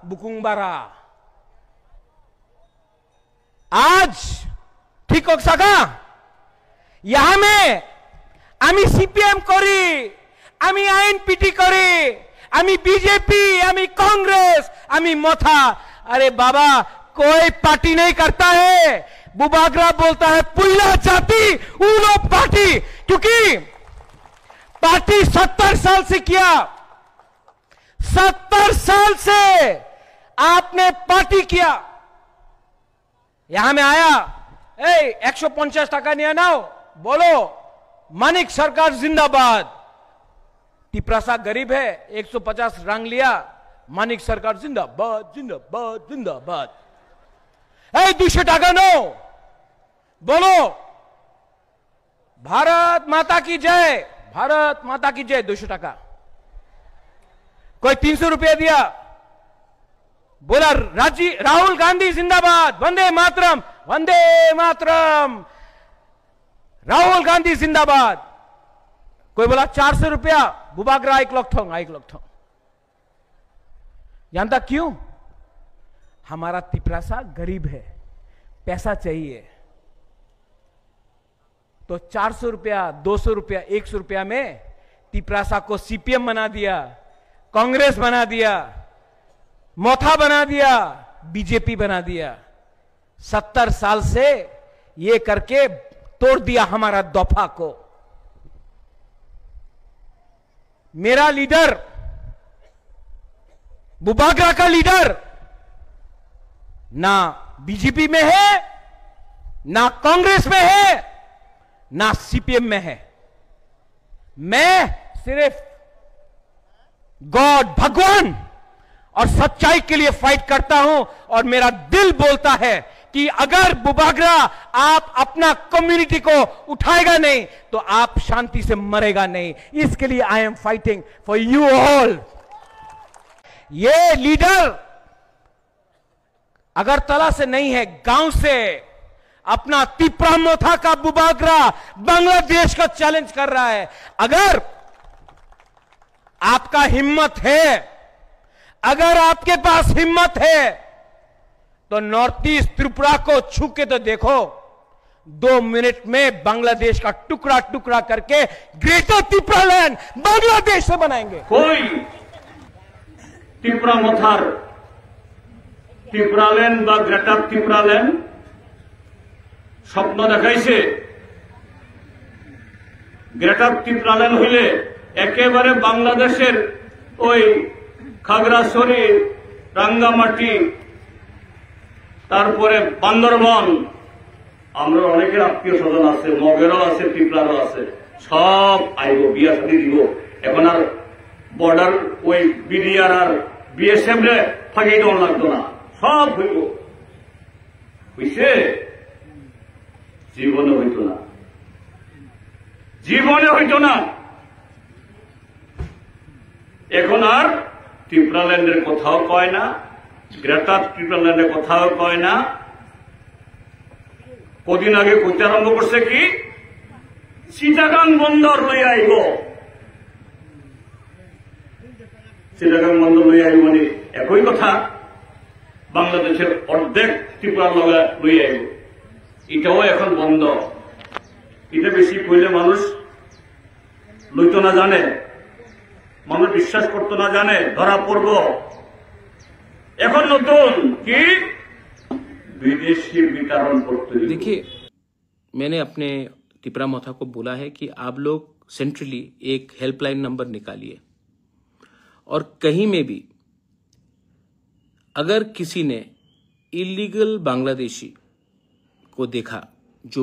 বুকুংবারা আজ ঠিক হোক সাকা ইয়ামে আমি সিপিএম করি আমি আইএনপিটি করি আমি বিজেপি আমি कांग्रेस আমি মথা अरे बाबा कोई पार्टी नहीं करता है बुबागरा बोलता है पुल्ला जाति उलो पार्टी क्योंकि पार्टी 70 साल से किया 70 साल से आपने पार्टी किया यहां में आया 150 টাকা নিয়ে নাও बोलो मानिक सरकार जिंदाबाद टिपरासा गरीब है 150 रंग लिया मानिक सरकार जिंदाबाद जिंदाबाद जिंदाबाद 200 টাকা नो बोलो भारत माता की जय भारत माता की जय 200 টাকা कोई 300 रुपया दिया बोला राहुल गांधी जिंदाबाद वंदे मातरम राहुल गांधी जिंदाबाद कोई बोला 400 रुपया बुबागरा 1 लाख थोंग जानता क्यों हमारा तिपरासा गरीब है पैसा चाहिए तो 400 रुपया 200 रुपया 100 रुपया में तिपरासा को सीपीएम बना दिया कांग्रेस बना दिया मोथा बना दिया बीजेपी बना दिया 70 साल से ये करके तोड़ दिया हमारा दफा को मेरा लीडर बुबागरा का लीडर ना बीजेपी में है ना कांग्रेस में है ना सीपीएम में है मैं सिर्फ गॉड भगवान और सच्चाई के लिए फाइट करता हूं और मेरा दिल बोलता है कि अगर बुबागरा आप अपना कम्युनिटी को उठाएगा नहीं तो आप शांति से मरेगा नहीं इसके लिए I am fighting for you all ये लीडर अगरतला से नहीं है गांव से अपना तिपरा मोथा का बुबागरा बांग्लादेश को चैलेंज कर रहा है अगर आपका हिम्मत है अगर आपके पास हिम्मत है तो नॉर्थ ईस्ट त्रिपुरा को छू के तो देखो 2 मिनट में बांग्लादेश का टुकड़ा टुकड़ा करके ग्रेटर त्रिपुरा लैंड बांग्लादेश से बनाएंगे कोई त्रिपुरा मोथार त्रिपुरा लैंड बा ग्रेटर त्रिपुरा लैंड स्वप्न देखाइছে ग्रेटर त्रिपुरा लैंड হইলে একেবারে বাংলাদেশের ওই খাগড়াছড়ি রাঙ্গামাটি তারপরে বান্দরবান আমরা অনেকের আত্মীয় স্বজন আছে মগেরও আছে ত্রিপুরারও আছে সব আইব বিয়া শাদী দিব এখন আর বর্ডার ওই বিডিআর আর বিএসএফ রে ফাঁকি দেওয়া লাগতো না সব হইব হইছে জীবনে হইতো না জীবনে হইতো না এখন আর त्रिपुरा लैंडের কোথাও কয় না গ্রেটার त्रिपुरा लैंडের কোথাও কয় না কদিন আগে কইতে আরম্ভ করছে কি চিটাগাং বন্দর লই আইব চিটাগাং বন্দর লই আইব মানে একই কথা বাংলাদেশের অর্ধেক ত্রিপুরা লই আইব এটাও এখন বন্ধ এটা বেশি কইলে মানুষ লইতো না জানে মানুষ বিশ্বাস করতো না জানে ধরা পড়ব এখন নতুন কি विदेशी वितरण करते। देखिए मैंने अपने त्रिपुरा मोथा को बोला है कि आप लोग सेंट्रली एक हेल्पलाइन नंबर निकालिए और कहीं में भी अगर किसी ने इलीगल बांग्लादेशी को देखा जो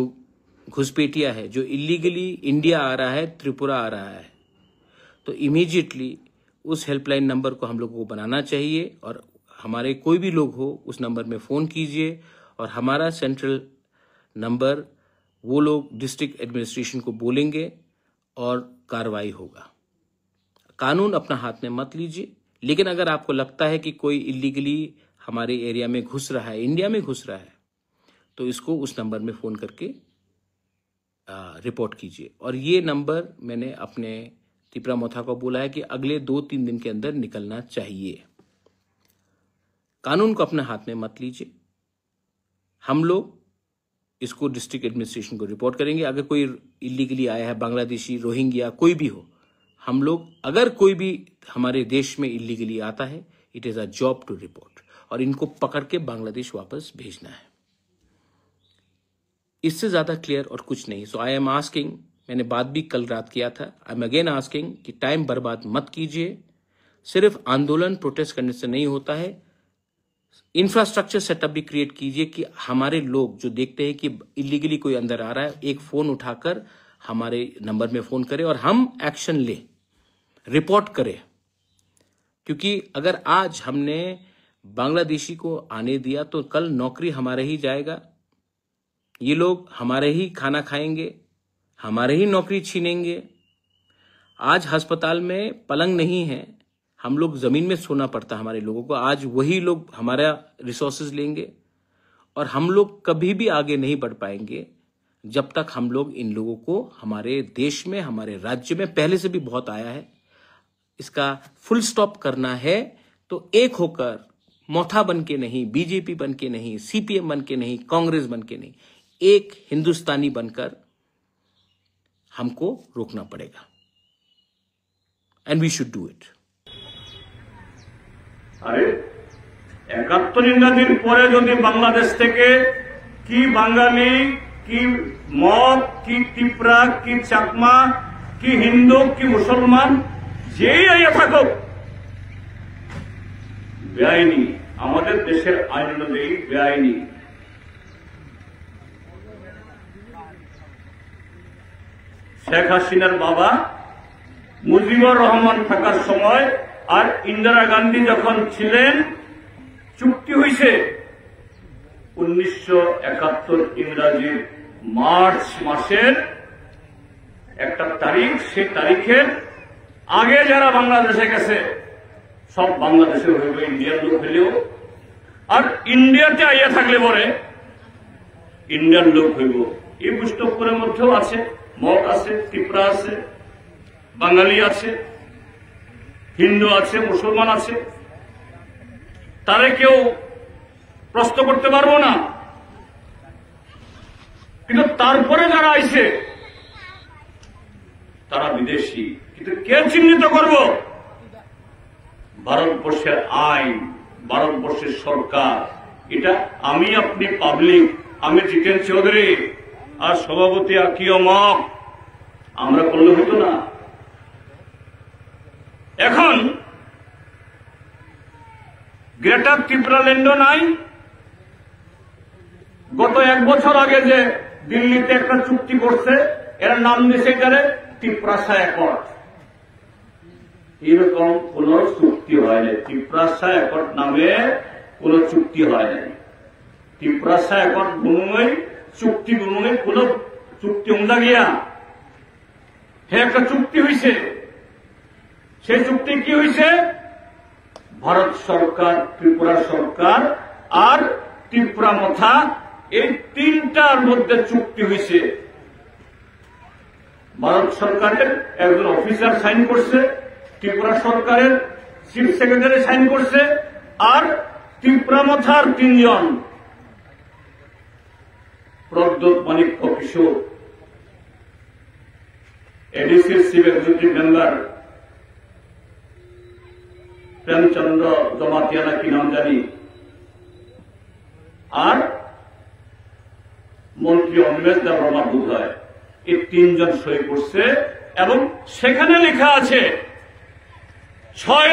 घुसपैठिया है जो इलीगली इंडिया आ रहा है त्रिपुरा आ रहा है तो इमीडिएटली उस हेल्पलाइन नंबर को हम लोगों को बनाना चाहिए और हमारे कोई भी लोग हो उस नंबर में फ़ोन कीजिए और हमारा सेंट्रल नंबर वो लोग डिस्ट्रिक्ट एडमिनिस्ट्रेशन को बोलेंगे और कार्रवाई होगा। कानून अपना हाथ में मत लीजिए लेकिन अगर आपको लगता है कि कोई इलीगली हमारे एरिया में घुस रहा है इंडिया में घुस रहा है तो इसको उस नंबर में फ़ोन करके रिपोर्ट कीजिए। और ये नंबर मैंने अपने त्रिपुरा मोथा को बोला है कि अगले 2-3 दिन के अंदर निकलना चाहिए। कानून को अपने हाथ में मत लीजिए। हम लोग इसको डिस्ट्रिक्ट एडमिनिस्ट्रेशन को रिपोर्ट करेंगे। अगर कोई इलीगली आया है, बांग्लादेशी, रोहिंग्या, कोई भी हो, हम लोग, अगर कोई भी हमारे देश में इलीगली आता है, it is a job to report, और इनको पकड़ के बांग्लादेश वापस भेजना है। इससे ज्यादा क्लियर और कुछ नहीं। सो आई एम आस्किंग, मैंने बात भी कल रात किया था, आई एम अगेन आस्किंग कि टाइम बर्बाद मत कीजिए। सिर्फ आंदोलन, प्रोटेस्ट करने से नहीं होता है, इंफ्रास्ट्रक्चर सेटअप भी क्रिएट कीजिए कि हमारे लोग जो देखते हैं कि इलीगली कोई अंदर आ रहा है, एक फोन उठाकर हमारे नंबर में फोन करें और हम एक्शन ले, रिपोर्ट करें। क्योंकि अगर आज हमने बांग्लादेशी को आने दिया तो कल नौकरी हमारे ही जाएगा, ये लोग हमारे ही खाना खाएंगे, हमारे ही नौकरी छीनेंगे। आज अस्पताल में पलंग नहीं है, हम लोग जमीन में सोना पड़ता हमारे लोगों को, आज वही लोग हमारा रिसोर्सेज लेंगे, और हम लोग कभी भी आगे नहीं बढ़ पाएंगे जब तक हम लोग इन लोगों को हमारे देश में, हमारे राज्य में, पहले से भी बहुत आया है, इसका फुल स्टॉप करना है। तो एक होकर, मोथा बन के नहीं, बीजेपी बन के नहीं, सीपीएम बन के नहीं, कांग्रेस बन के नहीं, एक हिंदुस्तानी बनकर हमको रोकना पड़ेगा, and we should do it. আরে ৭১ ইংরাজির পরে যদি বাংলাদেশ থেকে কি বাঙালি, কি মগ, কি ত্রিপুরা, কি চাকমা, কি হিন্দু, কি মুসলমান, যেই আইয়া থাকুক, বেআইনি, আমাদের দেশের আইন অনুযায়ী বেআইনি। শেখ হাসিনার বাবা মুজিবুর রহমান থাকার সময় আর ইন্দিরা গান্ধী যখন ছিলেন, চুক্তি হয়েছে 1971 ইংরাজি মার্চ মাসের একটা তারিখ, সেই তারিখের আগে যারা বাংলাদেশে গেছে সব বাংলাদেশে হইবে, ইন্ডিয়ার লোক হইলেও, আর ইন্ডিয়াতে আইয়া থাকলে পরে ইন্ডিয়ান লোক হইব। এই পুস্তকের মধ্যেও আছে, মগ আছে, ত্রিপুরা আছে, বাঙালি আছে, হিন্দু আছে, মুসলমান আছে, তারে কেউ প্রশ্ন করতে পারবো না। কিন্তু তারপরে যারা আইছে তারা বিদেশি, কিন্তু কে চিহ্নিত করব? ভারতবর্ষের আইন, ভারতবর্ষের সরকার। এটা আমি, আপনি পাবলিক, আমি জিতেন চৌধুরী আর সভাপতি আকিও মগ আমরা করলে হতো না। এখন গ্রেটার ত্রিপুরাল্যান্ডও নাই। গত 1 বছর আগে যে দিল্লিতে একটা চুক্তি করছে, এর নাম দিয়েছে এটারে ত্রিপুরাসা অ্যাকর্ড। এরকম কোন চুক্তি হয় নাই, ত্রিপুরাসা অ্যাকর্ড নামে কোন চুক্তি হয় নাই। ত্রিপুরাসা অ্যাকর্ড গুণময় চুক্তি, গুণময় কোন চুক্তি উমদা গিয়া হে একটা চুক্তি হয়েছে। সেই চুক্তি কি হয়েছে? ভারত সরকার, ত্রিপুরা সরকার আর ত্রিপুরা মথা, এই তিনটার মধ্যে চুক্তি হয়েছে। ভারত সরকারের একজন অফিসার সাইন করছে, ত্রিপুরা সরকারের চিফ সেক্রেটারি সাইন করছে, আর ত্রিপুরা মথার 3 জন, প্রদ্যোৎ মাণিক্য কিশোর, এডিসির chief executive member Premchandra Jamatia কি নাম জানি, আর মন্ত্রী অন্বেষ দেববর্মা বোধ হয়, এই 3 জন সই করছে। এবং সেখানে লেখা আছে 6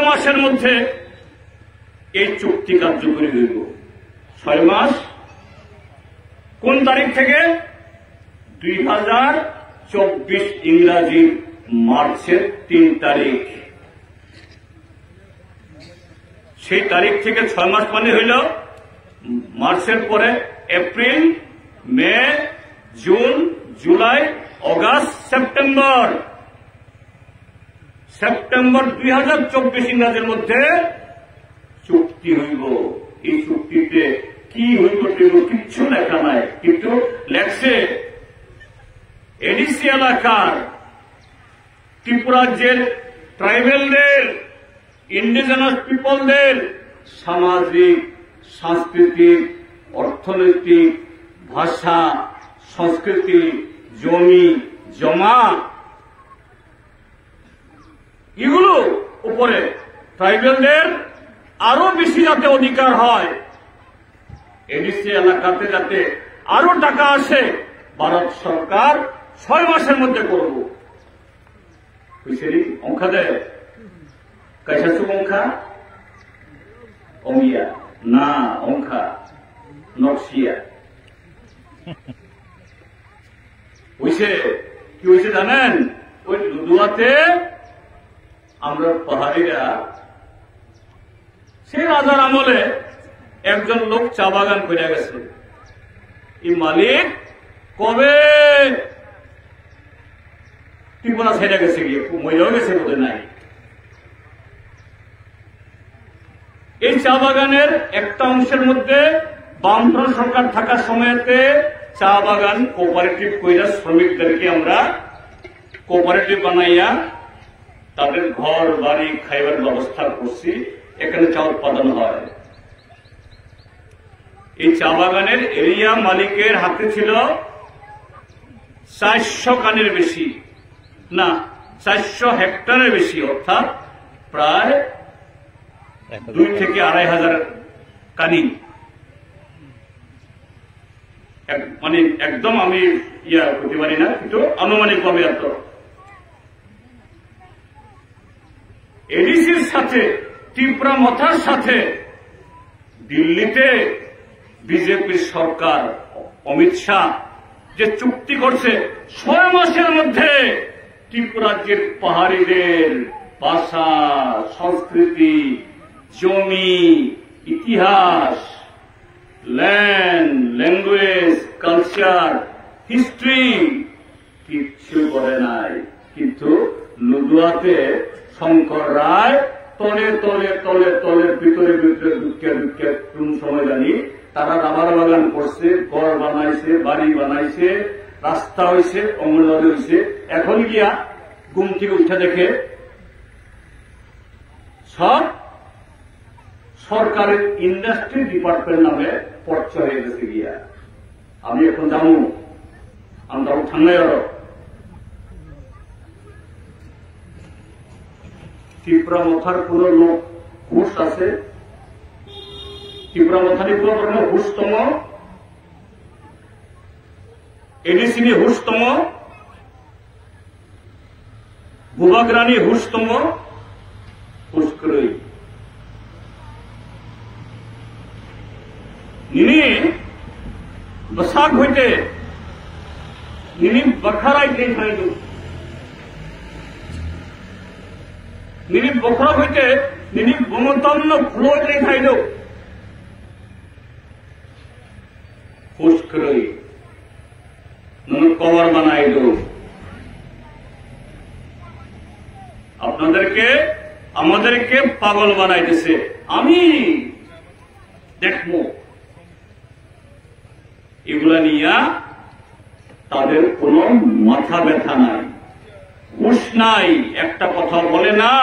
মাসের মধ্যে এই চুক্তি কার্যকরী হইব। 6 মাস কোন তারিখ থেকে? 2024 ইংরাজি মার্চের 3 তারিখ। সেই তারিখ থেকে 6 মাস মানে হইল মার্চের পরে এপ্রিল, মে, জুন, জুলাই, অগাস্ট, সেপ্টেম্বর। 2024 ইংরাজির মধ্যে চুক্তি হইব। এই চুক্তিতে কি হইব কিচ্ছু লেখা নাই, কিন্তু লেখছে এডিসি এলাকার ত্রিপুরা রাজ্যের ট্রাইবেলদের ইন্ডিজিনাস পিপলদের সামাজিক, সাংস্কৃতিক, অর্থনৈতিক, ভাষা, সংস্কৃতি, জমি জমা এগুলো উপরে ট্রাইবেলদের আরো বেশি যাতে অধিকার হয়, এডিসি এলাকাতে যাতে আরো টাকা আসে, ভারত সরকার 6 মাসের মধ্যে করব। বুঝলি অঙ্কা দেয় কাইসাসু অঙ্কা অমিয়া না অঙ্কা নকশিয়া হইছে কি হয়েছে জানেন? ওই লুদুয়াতে আমরা পাহাড়িরা সে রাজার আমলে একজন লোক চা বাগান করে গেছে। এই মালিক কবে ত্রিপুরা ছেড়ে গেছে, গিয়ে মহিলাও গেছে বোধ নাই। এই চা বাগানের একটা অংশের মধ্যে বামফ্রন্ট সরকার থাকার সময়তে চা বাগান কোঅপারেটিভ কইরা শ্রমিকদেরকে আমরা কোঅপারেটিভ বানাইয়া তাদের ঘর বাড়ি খাইবার ব্যবস্থা করছি, এখানে চা উৎপাদন হয়। এই চা বাগানের এরিয়া মালিকের হাতে ছিল 400 কানের বেশি, না 400 হেক্টরের বেশি, অর্থাৎ প্রায় 2 থেকে 2,500 কানি। মানে একদম আমি করতে পারি না, কিন্তু আনুমানিক ভাবে এত। এডিসির সাথে ত্রিপুরা মথার সাথে দিল্লিতে বিজেপির সরকার অমিত শাহ যে চুক্তি করছে, 6 মাসের মধ্যে ত্রিপুরা রাজ্যের পাহাড়িদের ভাষা, সংস্কৃতি, জমি, ইতিহাস, ল্যান্ড, ল্যাঙ্গুয়েজ, কালচার, হিস্ট্রি কিচ্ছু করে নাই। কিন্তু লুদুয়াতে শঙ্কর রায় তলে তলে তলে তলে ভিতরে ভিতরে দুঃখে দুঃখে কোন সময় জানি তারা রাবার বাগান করছে, ঘর বানাইছে, বাড়ি বানাইছে, রাস্তা হয়েছে, অঙ্গনবাড়ি হয়েছে। এখন গিয়া ঘুম থেকে উঠে দেখে সব সরকারের ইন্ডাস্ট্রি ডিপার্টমেন্ট নামে পর্চা হয়ে গেছে গিয়া। আমি এখন জানো আমি যাবো ঠান্ডায় আরো ত্রিপুরা মথার কোন লোক হুশ আছে? ত্রিপুরা মথারি কোন হুশতম, এডিসিনি হুশতম, ভূভাগরানি হুশতম, হুশকরই নিনি বসাক হইতে নিনি বখারাই দেখাইল, নিনি বখরা হইতে নিনি বমতন্ন ফ্লো দেখাইল, হুশকরই কবর বানাইল। আপনাদেরকে আমাদেরকে পাগল বানাইতেছে। আমি দেখবো এগুলা নিয়ে তাদের কোনো মাথা ব্যথা নাই, হুঁশ নাই, একটা কথা বলে না।